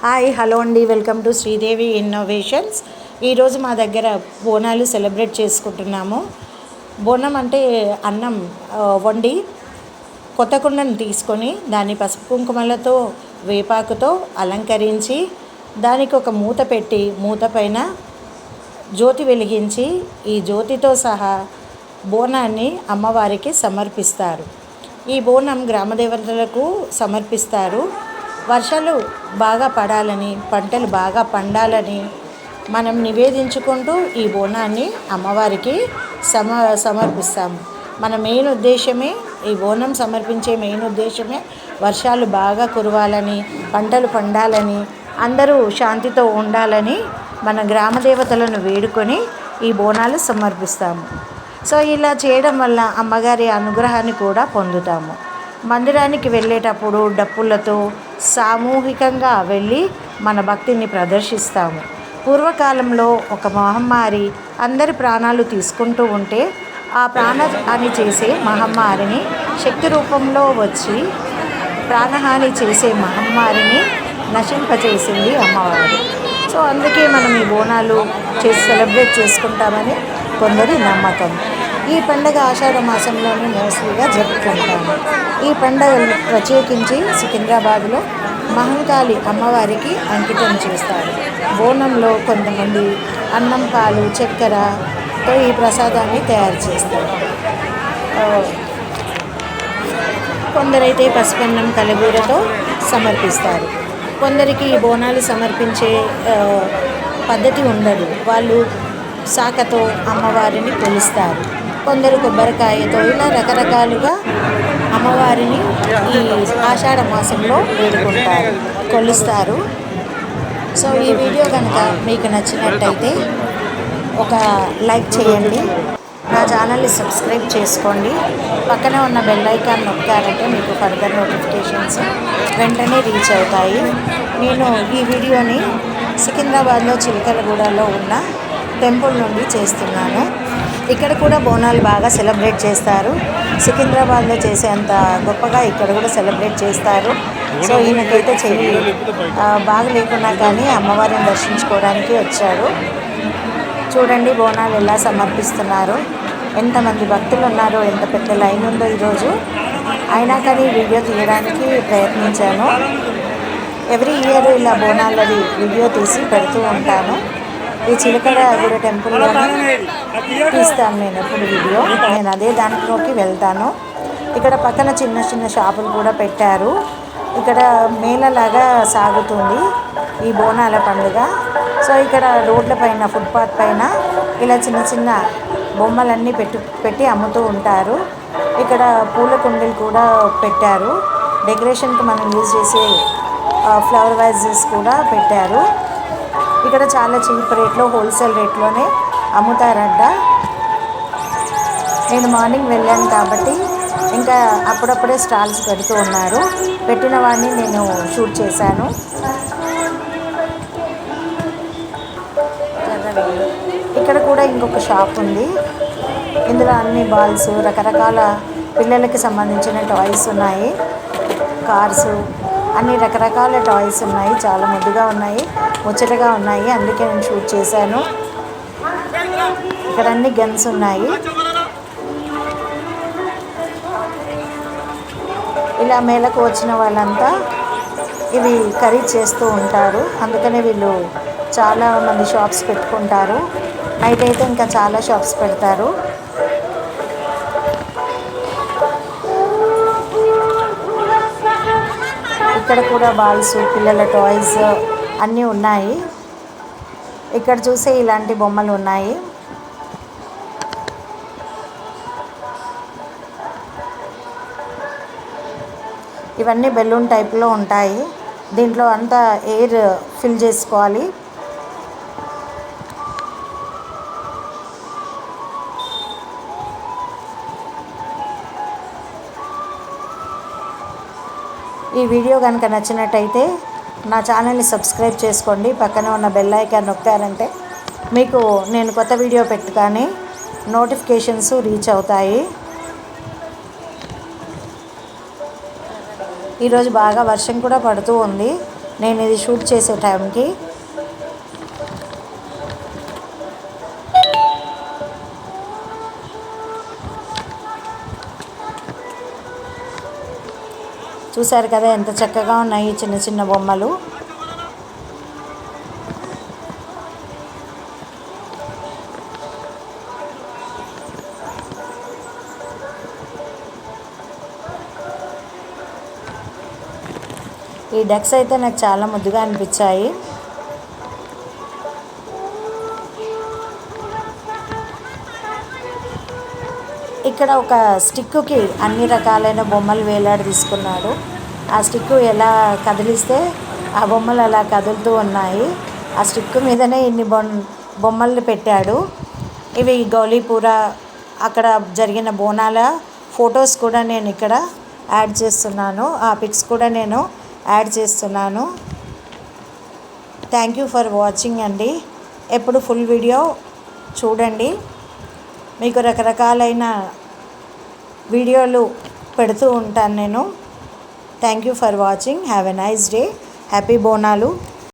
Hi hello అండి, welcome to Sridevi innovations. ఈరోజు మా దగ్గర బోనాలు సెలబ్రేట్ చేసుకుంటున్నాము. బోనం అంటే అన్నం వండి కొత్త కుండను తీసుకొని దాన్ని పసుపు కుంకుమలతో వేపాకుతో అలంకరించి దానికి ఒక మూత పెట్టి మూత పైన జ్యోతి వెలిగించి ఈ జ్యోతితో సహా బోనాన్ని అమ్మవారికి సమర్పిస్తారు. ఈ బోనం గ్రామదేవతలకు సమర్పిస్తారు. వర్షాలు బాగా పడాలని, పంటలు బాగా పండాలని మనం నివేదించుకుంటూ ఈ బోనాన్ని అమ్మవారికి సమర్పిస్తాము. మన మెయిన్ ఉద్దేశమే, ఈ బోనం సమర్పించే మెయిన్ ఉద్దేశమే వర్షాలు బాగా కురవాలని, పంటలు పండాలని, అందరూ శాంతితో ఉండాలని మన గ్రామ దేవతలను వేడుకొని ఈ బోనాలు సమర్పిస్తాము. సో ఇలా చేయడం వల్ల అమ్మగారి అనుగ్రహాన్ని కూడా పొందుతాము. మందిరానికి వెళ్ళేటప్పుడు డప్పులతో సామూహికంగా వెళ్ళి మన భక్తిని ప్రదర్శిస్తాము. పూర్వకాలంలో ఒక మహమ్మారి అందరి ప్రాణాలు తీసుకుంటూ ఉంటే ఆ ప్రాణహాని చేసే మహమ్మారిని శక్తి రూపంలో వచ్చి ప్రాణహాని చేసే మహమ్మారిని నశింపచేసింది అమ్మవారు. సో అందుకే మనం ఈ బోనాలు సెలబ్రేట్ చేసుకుంటామని కొందరి నమ్మకం. ఈ పండుగ ఆషాఢ మాసంలోనే మోస్ట్లీగా జరుపుకుంటాము. ఈ పండుగలు ప్రత్యేకించి సికింద్రాబాద్లో మహంకాళి అమ్మవారికి అంకితం చేస్తారు. బోనంలో కొంతమంది అన్నం, పాలు, చక్కెరతో ఈ ప్రసాదాన్ని తయారు చేస్తారు. కొందరైతే పసుపన్నం కలగూరతో సమర్పిస్తారు. కొందరికి ఈ బోనాలు సమర్పించే పద్ధతి ఉండదు. వాళ్ళు శాఖతో అమ్మవారిని కొలుస్తారు. కొందరు కొబ్బరికాయతో, ఇలా రకరకాలుగా అమ్మవారిని ఈ ఆషాఢ మాసంలో వేడుకుంటారు, కొలుస్తారు. సో ఈ వీడియో కనుక మీకు నచ్చినట్టయితే ఒక లైక్ చేయండి, నా ఛానల్ని సబ్స్క్రైబ్ చేసుకోండి, పక్కనే ఉన్న బెల్ ఐకాన్ నొక్కారంటే మీకు ఫర్దర్ నోటిఫికేషన్స్ వెంటనే రీచ్ అవుతాయి. నేను ఈ వీడియోని సికింద్రాబాద్లో చిలకలగూడలో ఉన్న టెంపుల్ నుండి చేస్తున్నాను. ఇక్కడ కూడా బోనాలు బాగా సెలబ్రేట్ చేస్తారు. సికింద్రాబాద్లో చేసేంత గొప్పగా ఇక్కడ కూడా సెలబ్రేట్ చేస్తారు. సో ఈయనకైతే చెయ్యి బాగా లేకున్నా కానీ అమ్మవారిని దర్శించుకోవడానికి వచ్చాడు. చూడండి బోనాలు ఎలా సమర్పిస్తున్నారు, ఎంతమంది భక్తులు ఉన్నారో, ఎంత పెద్ద లైన్ ఉందో ఈరోజు. అయినా కానీ వీడియో తీయడానికి ప్రయత్నించాను. ఎవ్రీ ఇయర్ ఇలా బోనాలది వీడియో తీసి పెడుతూ ఉంటాను. ఈ చిలకలగూడ టెంపుల్లోనే తీస్తాను నేను ఎప్పుడు వీడియో. నేను అదే దాంట్లోకి వెళ్తాను. ఇక్కడ పక్కన చిన్న చిన్న షాపులు కూడా పెట్టారు. ఇక్కడ మేళలాగా సాగుతుంది ఈ బోనాల పండుగ. సో ఇక్కడ రోడ్ల పైన, ఫుట్పాత్ పైన ఇలా చిన్న చిన్న బొమ్మలన్నీ పెట్టి అమ్ముతూ ఉంటారు. ఇక్కడ పూల కుండీలు కూడా పెట్టారు. డెకరేషన్కి మనం యూజ్ చేసే ఫ్లవర్ వైజెస్ కూడా పెట్టారు. ఇక్కడ చాలా చీప్ రేట్లో, హోల్సేల్ రేట్లోనే అమ్ముతారంట. నేను మార్నింగ్ వెళ్ళాను కాబట్టి ఇంకా అప్పుడప్పుడే స్టాల్స్ పెడుతూ ఉన్నారు. పెట్టిన వాడిని నేను షూట్ చేశాను. ఇక్కడ కూడా ఇంకొక షాప్ ఉంది. ఇందులో అన్ని బాల్స్, రకరకాల పిల్లలకి సంబంధించిన టాయ్స్ ఉన్నాయి. కార్సు, అన్ని రకరకాల టాయ్స్ ఉన్నాయి. చాలా ముద్దుగా ఉన్నాయి, ముచ్చటగా ఉన్నాయి. అందుకే నేను షూట్ చేశాను. ఇక్కడ అన్ని గన్స్ ఉన్నాయి. ఇలా మేళకు వచ్చిన వాళ్ళంతా ఇవి ఖరీదు చేస్తూ ఉంటారు. అందుకనే వీళ్ళు చాలా మంది షాప్స్ పెట్టుకుంటారు. నైట్ అయితే ఇంకా చాలా షాప్స్ పెడతారు. ఇక్కడ కూడా బాల్స్, పిల్లల టాయ్స్ అన్నీ ఉన్నాయి. ఇక్కడ చూసే ఇలాంటి బొమ్మలు ఉన్నాయి. ఇవన్నీ బెలూన్ టైప్లో ఉంటాయి. దీంట్లో అంతా ఎయిర్ ఫిల్ చేసుకోవాలి. ఈ వీడియో కనుక నచ్చినట్టయితే నా ఛానల్ని సబ్స్క్రైబ్ చేసుకోండి, పక్కనే ఉన్న బెల్ ఐకాన్ నొక్కారంటే మీకు నేను కొత్త వీడియో పెట్టగానే నోటిఫికేషన్స్ రీచ్ అవుతాయి. ఈరోజు బాగా వర్షం కూడా పడుతూ ఉంది. నేను ఇది షూట్ చేసే టైంకి. చూసారు కదా ఎంత చక్కగా ఉన్నాయి చిన్న చిన్న బొమ్మలు. ఈ డక్స్ అయితే నాకు చాలా ముద్దుగా అనిపించాయి. ఇక్కడ ఒక స్టిక్కి అన్ని రకాలైన బొమ్మలు వేలాడి తీసుకున్నాడు. ఆ స్టిక్ ఎలా కదిలిస్తే ఆ బొమ్మలు అలా కదులుతూ ఉన్నాయి. ఆ స్టిక్ మీదనే ఇన్ని బొమ్మల్ని పెట్టాడు. ఇవి గౌలీపుర అక్కడ జరిగిన బోనాల ఫొటోస్ కూడా నేను ఇక్కడ యాడ్ చేస్తున్నాను. ఆ పిక్స్ కూడా నేను యాడ్ చేస్తున్నాను. థ్యాంక్ యూ ఫర్ వాచింగ్ అండి. ఎప్పుడు ఫుల్ వీడియో చూడండి. మీకు రకరకాలైన వీడియోలు పెడుతూ ఉంటాను నేను. Thank you for watching. Have a nice day. Happy Bonalu.